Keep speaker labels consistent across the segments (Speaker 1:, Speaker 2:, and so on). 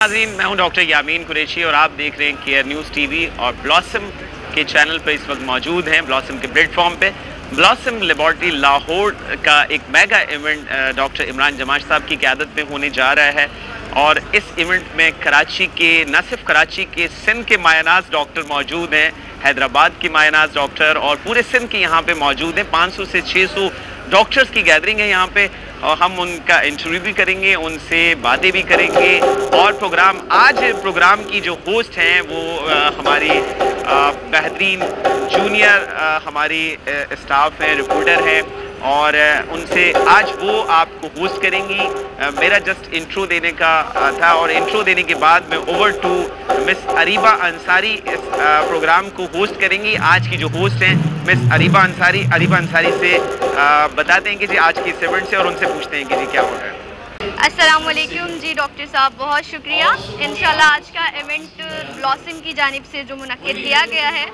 Speaker 1: नाज़रीन, मैं हूं डॉक्टर यामीन कुरैशी और आप देख रहे हैं केयर न्यूज़ टीवी और ब्लॉसम के चैनल पर इस वक्त मौजूद हैं। ब्लॉसम के प्लेटफॉर्म पे ब्लॉसम लेबॉर्ट्री लाहौर का एक मेगा इवेंट डॉक्टर इमरान जमाश साहब की क़यादत में होने जा रहा है और इस इवेंट में कराची के, न सिर्फ कराची के, सिंध के मायनाज डॉक्टर मौजूद हैं, हैदराबाद के मायनाज डॉक्टर और पूरे सिंध के यहाँ पे मौजूद हैं। 500 से 600 डॉक्टर्स की गैदरिंग है यहाँ पे और हम उनका इंटरव्यू भी करेंगे, उनसे बातें भी करेंगे। और प्रोग्राम की जो होस्ट हैं वो हमारी बेहतरीन जूनियर हमारी स्टाफ हैं, रिपोर्टर हैं और उनसे आज वो आपको होस्ट करेंगी। मेरा जस्ट इंट्रो देने का था और इंट्रो देने के बाद मैं over to miss Ariba Ansari इस प्रोग्राम को होस्ट करेंगी। आज की जो होस्ट हैं मिस अरीबा अंसारी से बताते हैं कि जी आज के इस इवेंट से और उनसे पूछते हैं कि जी क्या हो रहा है।
Speaker 2: अस्सलाम वालेकुम जी डॉक्टर साहब, बहुत शुक्रिया। इंशाल्लाह आज का इवेंट ब्लॉसम की जानिब से जो मुनक्किद किया गया है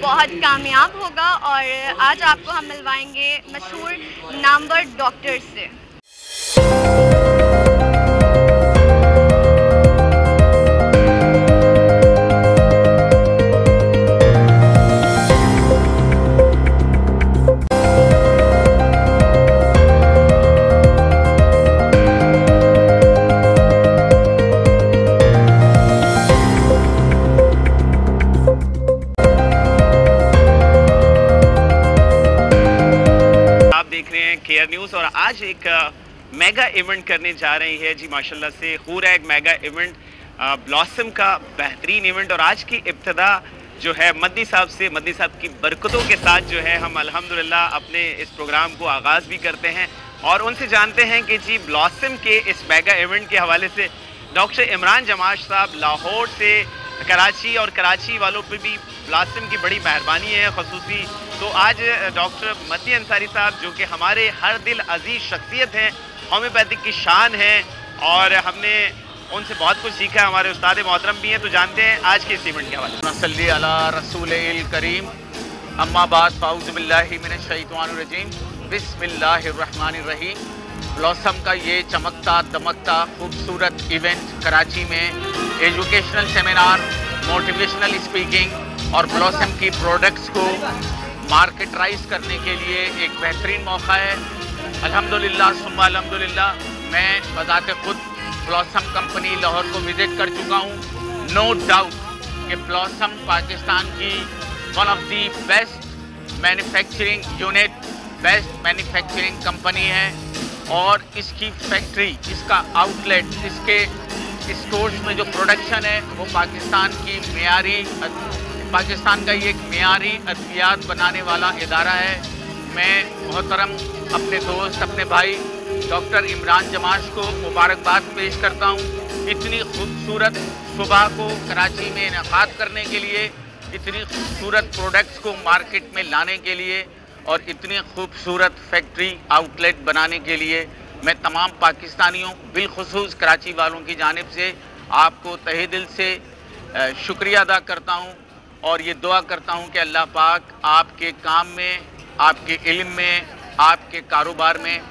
Speaker 2: बहुत कामयाब होगा और आज आपको हम मिलवाएंगे मशहूर नामवर डॉक्टर्स से।
Speaker 1: केयर न्यूज़ और आज एक मेगा इवेंट करने जा रही है जी, माशाल्लाह से हो रहा है एक मेगा इवेंट, ब्लॉसम का बेहतरीन इवेंट। और आज की इब्तिदा जो है मद्दी साहब की बरकतों के साथ जो है हम अल्हम्दुलिल्लाह अपने इस प्रोग्राम को आगाज़ भी करते हैं और उनसे जानते हैं कि जी ब्लॉसम के इस मेगा इवेंट के हवाले से डॉक्टर इमरान जमाश साहब लाहौर से कराची और कराची वालों पर भी ब्लॉसम की बड़ी मेहरबानी है खसूसी। तो आज डॉक्टर मद्दी अंसारी साहब जो कि हमारे हर दिल अजीज़ शख्सियत हैं, होम्योपैथिक की शान हैं और हमने उनसे बहुत कुछ सीखा, हमारे उस्ताद मोहतरम भी हैं। तो जानते हैं आज के इस इवेंट के हवाले से।
Speaker 3: सल्ली अला रसूलिल करीम, अम्मा बाद फ़ाऊज़ु बिल्लाहि मिनश शैतानिर रजीम, बिस्मिल्लाहिर रहमानिर रहीम। ब्लॉसम का ये चमकता दमकता खूबसूरत इवेंट कराची में एजुकेशनल सेमिनार, मोटिवेशनल स्पीकिंग और ब्लॉसम की प्रोडक्ट्स को मार्केटराइज करने के लिए एक बेहतरीन मौका है। अल्हम्दुलिल्लाह सुम्मा अल्हम्दुलिल्लाह, मैं बज़ाते खुद ब्लॉसम कंपनी लाहौर को विज़िट कर चुका हूँ। नो डाउट कि ब्लॉसम पाकिस्तान की one of the best manufacturing unit, best manufacturing company है और इसकी फैक्ट्री, इसका आउटलेट, इसके स्टोर्स में जो प्रोडक्शन है वो पाकिस्तान का ये एक मियारी अद्वियात बनाने वाला इदारा है। मैं मोहतरम अपने दोस्त, अपने भाई डॉक्टर इमरान जमाश को मुबारकबाद पेश करता हूँ इतनी खूबसूरत सुबह को कराची में इनेकाद करने के लिए, इतनी खूबसूरत प्रोडक्ट्स को मार्केट में लाने के लिए और इतनी खूबसूरत फैक्ट्री आउटलेट बनाने के लिए। मैं तमाम पाकिस्तानियों, बिलखुसूस कराची वालों की जानिब से आपको तहे दिल से शुक्रिया अदा करता हूँ और ये दुआ करता हूँ कि अल्लाह पाक आपके काम में, आपके इल्म में, आपके कारोबार में